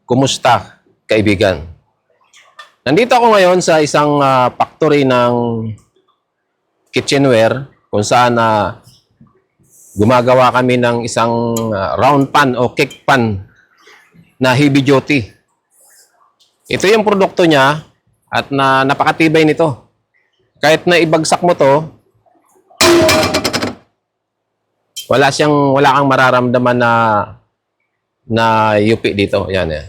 Kumusta, kaibigan? Nandito ako ngayon sa isang factory ng kitchenware kung saan gumagawa kami ng isang round pan o cake pan na heavy duty. Ito yung produkto niya at napakatibay nito. Kahit na ibagsak mo to, wala kang mararamdaman na yupi dito. Yan, yan.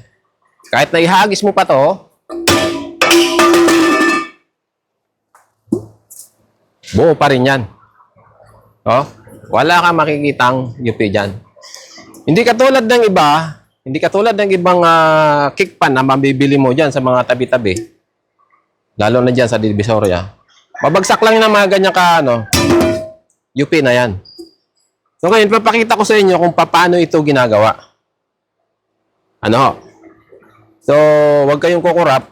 Kahit na ihagis mo pa to, buo pa rin yan. Oh, wala kang makikitang yupi dyan. Hindi katulad ng ibang cake pan na mabibili mo dyan sa mga tabi-tabi. Lalo na dyan sa Divisoria. Mabagsak lang yung mga ganyan yupi na yan. So ngayon, papakita ko sa inyo kung paano ito ginagawa. So, huwag kayong kukurap.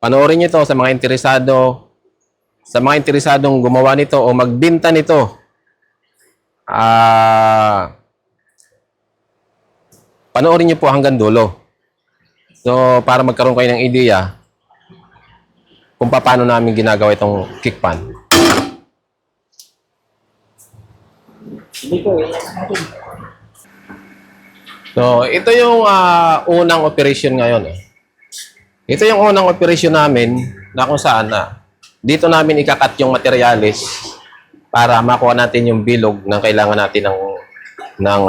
Panoorin nyo ito sa mga interesadong gumawa nito o magbinta nito. Panoorin nyo po hanggang dulo. So, para magkaroon kayo ng ideya kung paano namin ginagawa itong cake pan. So, ito yung unang operation ngayon. Ito yung unang operation namin na kung saan dito namin ikakat yung materialis para makuha natin yung bilog na kailangan natin ng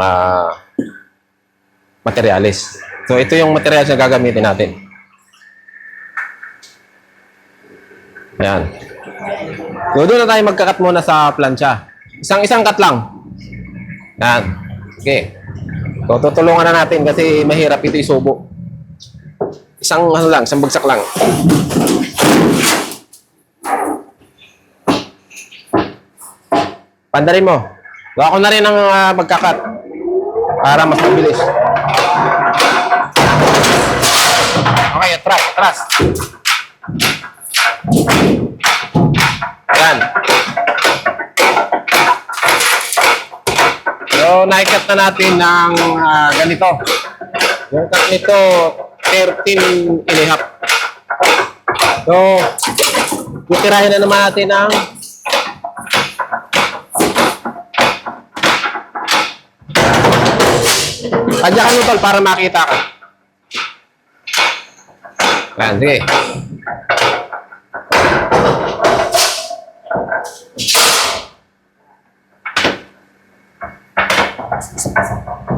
materialis. So, ito yung materialis na gagamitin natin. Ayan. So, doon na tayo magkakat muna sa plancha. Isang cut lang. Ayan. Okay. So, tutulungan na natin kasi mahirap ito isubo. Isang bagsak lang. Pandarin mo. So, ako na rin ang magkakat para mas mabilis. Okay, atras. Ayan. So, naikat na natin ng ganito. Yung cut nito, 13 and a half. So, titirahin na naman natin ng padyakan mo tol para makita ka. Ayan, sige.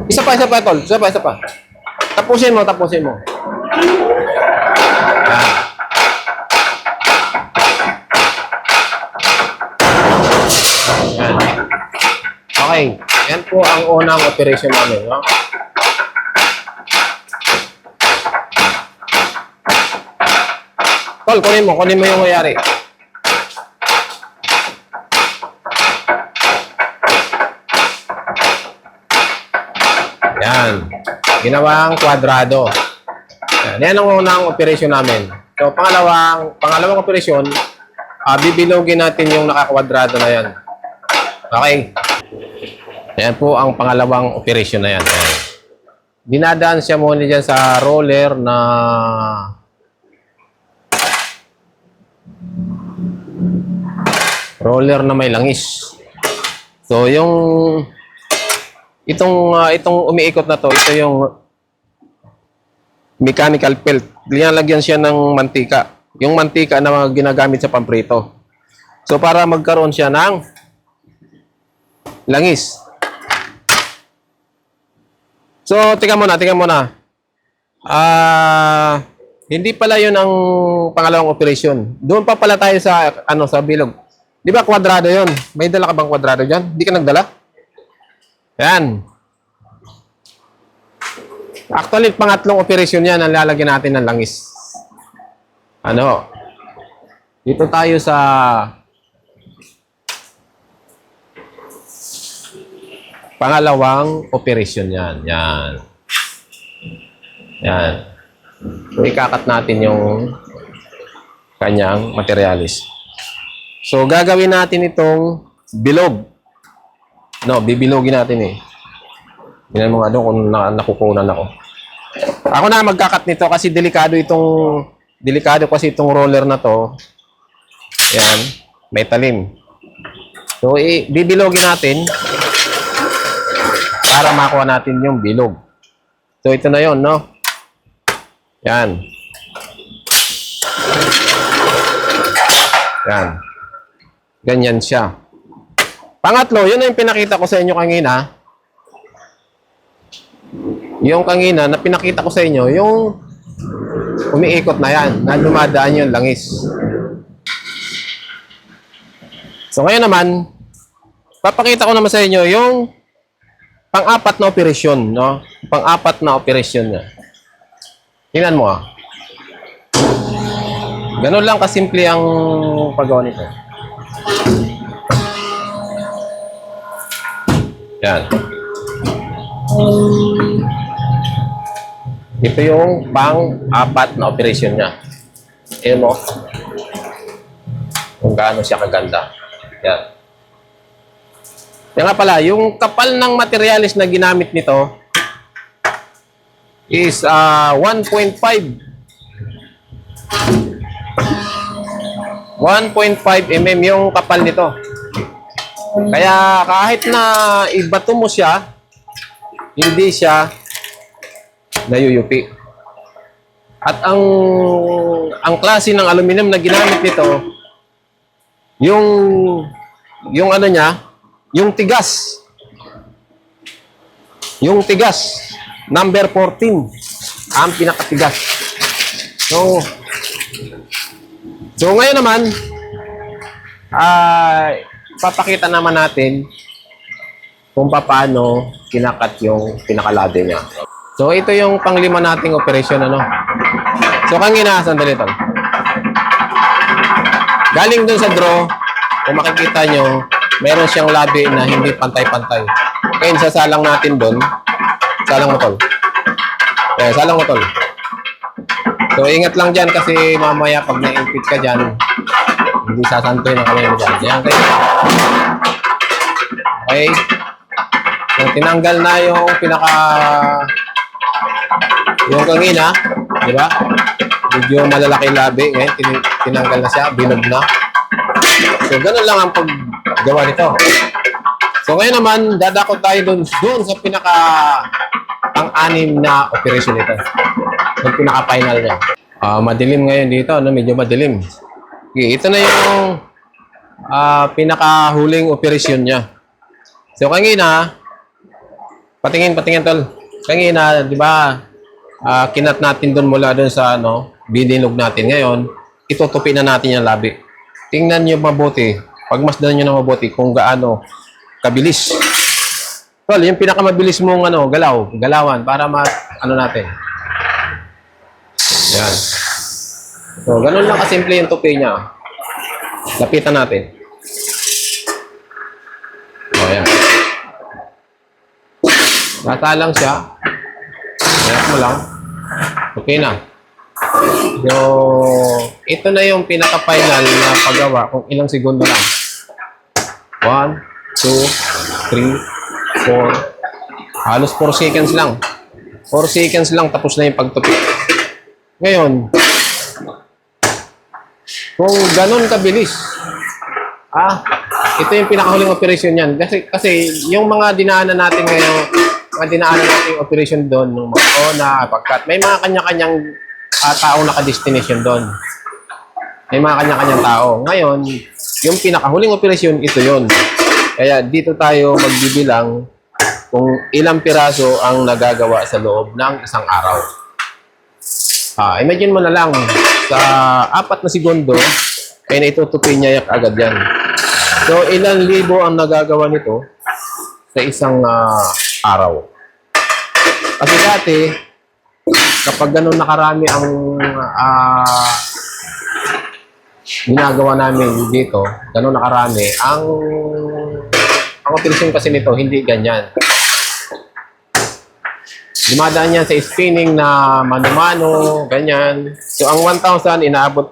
Isa pa, tol. Isa pa. Tapusin mo. Ayan. Ayan. Okay. Yan po ang unang operation namin. No? Tol, kunin mo yung mayari. Yan. Ginawang kwadrado. Yan ang unang operasyon namin. So, pangalawang operasyon, bibilogin natin yung nakakwadrado na yan. Okay. Yan po ang pangalawang operasyon na yan. Ayan. Dinadaan siya muna dyan sa roller na may langis. So, itong umiikot na to, ito yung mechanical pelt. Linalagyan siya ng mantika. Yung mantika na ginagamit sa pamprito. So, para magkaroon siya ng langis. So, tingnan mo na. Hindi pala yun ang pangalawang operasyon. Doon pa pala tayo sa bilog. Di ba kwadrado yun? May dala ka bang kwadrado dyan? Di ka nagdala? Yan. Actually, pangatlong operasyon yan ang lalagyan natin ng langis. Dito tayo sa pangalawang operasyon yan. Yan. So, ikakat natin yung kanyang materialis. So, gagawin natin itong bilog. Bibilogin natin eh. Tingnan mo nga doon kung nakukunan ako. Ako na magkakat nito kasi delikado kasi itong roller na to. Yan, may talim. So, bibilogin natin para makuha natin yung bilog. So, ito na yon, no? Yan. Yan. Ganyan siya. Pangatlo, yun na yung pinakita ko sa inyo kanina. Yung kanina na pinakita ko sa inyo, yung umiikot na yan, na dumadaan yung langis. So ngayon naman, papakita ko naman sa inyo yung pang-apat na operasyon, no? Pang-apat na operasyon niya. Tingnan mo ah. Ganun lang kasimple ang paggawa nito. Yan. Ito yung pang-apat na operasyon niya. Tingnan mo. Kung gaano siya kaganda. Yan. Yan nga pala, yung kapal ng materialis na ginamit nito is 1.5 mm yung kapal nito. Kaya kahit na ibato mo siya, hindi siya nayuyupi. At ang klase ng aluminum na ginamit nito, yung ano niya, yung tigas. Yung tigas, number 14, ang pinakatigas. So ngayon naman, papakita naman natin kung paano kinakat yung pinakalade niya. So ito yung panglima nating operasyon, ano. So kanina, sandali ito. Galing dun sa draw, kung makikita nyo, meron siyang labi na hindi pantay-pantay. Ngayon, sasalang natin dun. Salang mo tol. Ayan, salang mo tol. So ingat lang dyan kasi mamaya pag na-impit ka dyan, hindi sasantoy na kami dyan. Ayan kayo. Okay. So, tinanggal na yung yung kanina, di ba? Medyo malalaki labi. Ngayon, tinanggal na siya, binog na. So, ganun lang ang paggawa nito. So, ngayon naman, dadako tayo dun sa pang-anim na operation nito. Yung pinaka-final niya. Madilim ngayon dito, no? Medyo madilim. Okay, ito na yung pinaka-huling operasyon niya. So, kanina, patingin tol. Kanina, di ba, kinat natin doon mula doon sa bininog natin. Ngayon, itutupi na natin yung labi. Tingnan nyo mabuti. Pagmasdan nyo na mabuti kung gaano kabilis. Tol, yung pinakamabilis mong galawan para natin. Yan. So, ganun lang kasimple yung tupi niya. Lapitan natin. O, yan. Natalang siya. Ayan mo lang. Okay na. So, ito na yung pinaka-final na paggawa kung ilang segundo lang. 1, 2, 3, 4. Halos 4 seconds lang. 4 seconds lang tapos na yung pagtupi. Ngayon, kung ganun kabilis, ito yung pinakahuling operation niyan. Kasi yung mga dinaanan natin ngayon, operation doon, nung pagkat may mga kanya-kanyang tao naka-destination doon. May mga kanya-kanyang tao. Ngayon, yung pinakahuling operasyon, ito yon. Kaya dito tayo magbibilang kung ilang piraso ang nagagawa sa loob ng isang araw. Imagine mo na lang, sa 4 na segundo, ay naitutupi niya agad yan. So, ilang libo ang nagagawa nito sa isang araw. Kasi dati, kapag ganun nakarami ang ginagawa namin dito, ganun nakarami, ang operasyon kasi nito, hindi ganyan. Dumadaan yan sa spinning na mano-mano, ganyan. So, ang 1,000, inaabot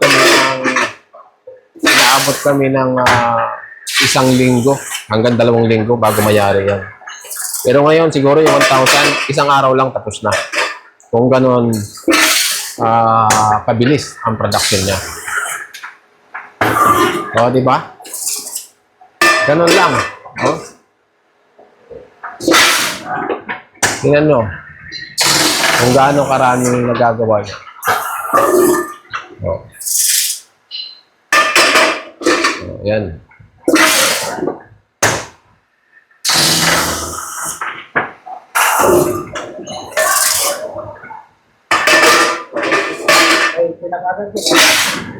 kami ng 1 linggo, hanggang 2 linggo bago mayari yan. Pero ngayon, siguro yung 1,000, isang araw lang tapos na. kung ganon kabilis ang production niya. O, di ba? Ganon lang. O. Tingnan nyo kung gaano karaming nagagawa niya. O. O, yan.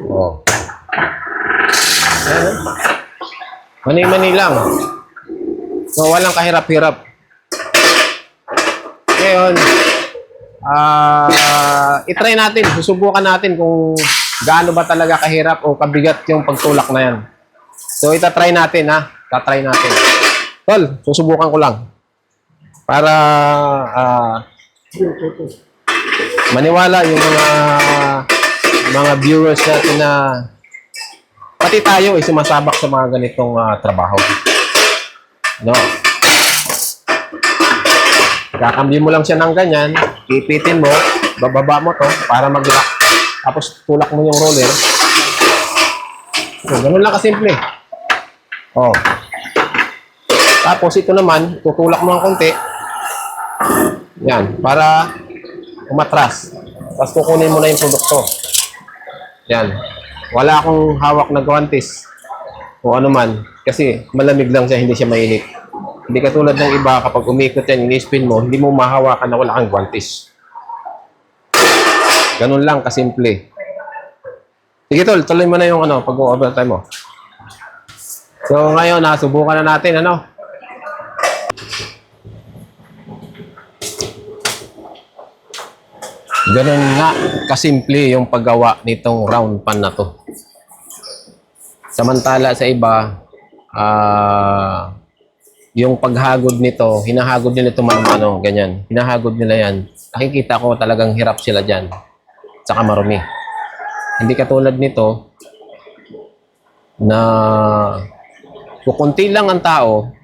Oh. Ayan. Mani-mani lang. So, walang kahirap-hirap. Ngayon, itry natin, susubukan natin kung gaano ba talaga kahirap o kabigat yung pagtulak na yan. So, itatry natin, ha? Tatry natin. Tol, susubukan ko lang. Para maniwala yung mga viewers natin na pati tayo ay sumasabak sa mga ganitong trabaho. No? Kakambyo mo lang siya ng ganyan, ipitin mo, bababa mo to para mag-lock. Tapos tulak mo yung roller. So, ganun lang kasimple. Oh. Tapos ito naman, tutulak mo ng konti. Yan, para umatras. Tapos kukunin mo na yung produkto. Yan. Wala akong hawak na guantes o ano man. Kasi malamig lang siya, hindi siya mainit. Hindi katulad ng iba, kapag umikot yan, ini-spin mo, hindi mo mahawakan na wala kang guantes. Ganun lang, kasimple. Sige tol, tuloy mo na yung pag-overtime mo. So ngayon, subukan na natin, Ganun nga kasimple yung paggawa nitong round pan na to. Samantala sa iba, yung paghagod nito, hinahagod nila ito ganyan. Hinahagod nila yan. Nakikita ko talagang hirap sila dyan. Tsaka marumi. Hindi katulad nito na kukunti lang ang tao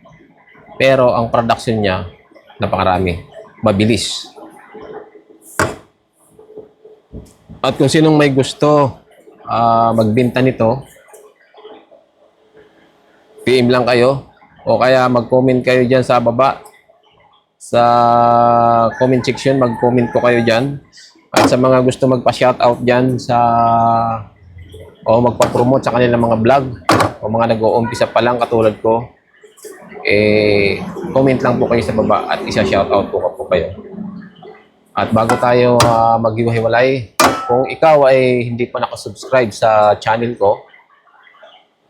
pero ang production niya napakarami. Mabilis. At kung sinong may gusto magbenta nito, PM lang kayo o kaya mag-comment kayo dyan sa baba. Sa comment section, mag-comment ko kayo dyan. At sa mga gusto magpa-shoutout dyan o magpa-promote sa kanilang mga vlog o mga nag-uumpisa pa lang katulad ko, comment lang po kayo sa baba at isa-shoutout po kayo. At bago tayo maghiwa-hiwalay, kung ikaw ay hindi pa nakasubscribe sa channel ko,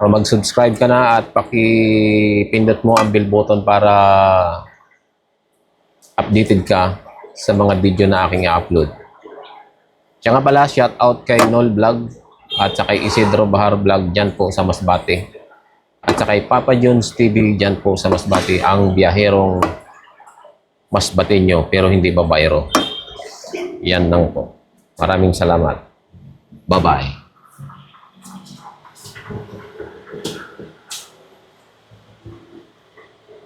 mag-subscribe ka na at pakipindot mo ang bell button para updated ka sa mga video na aking i-upload. Siya nga pala, shoutout kay Nol Vlog at sa kay Isidro Bahar Vlog dyan po sa Masbate. At sa kay Papa Jones TV dyan po sa Masbate, ang biyaherong Masbateño pero hindi babaero. Yan lang po. Maraming salamat. Bye-bye.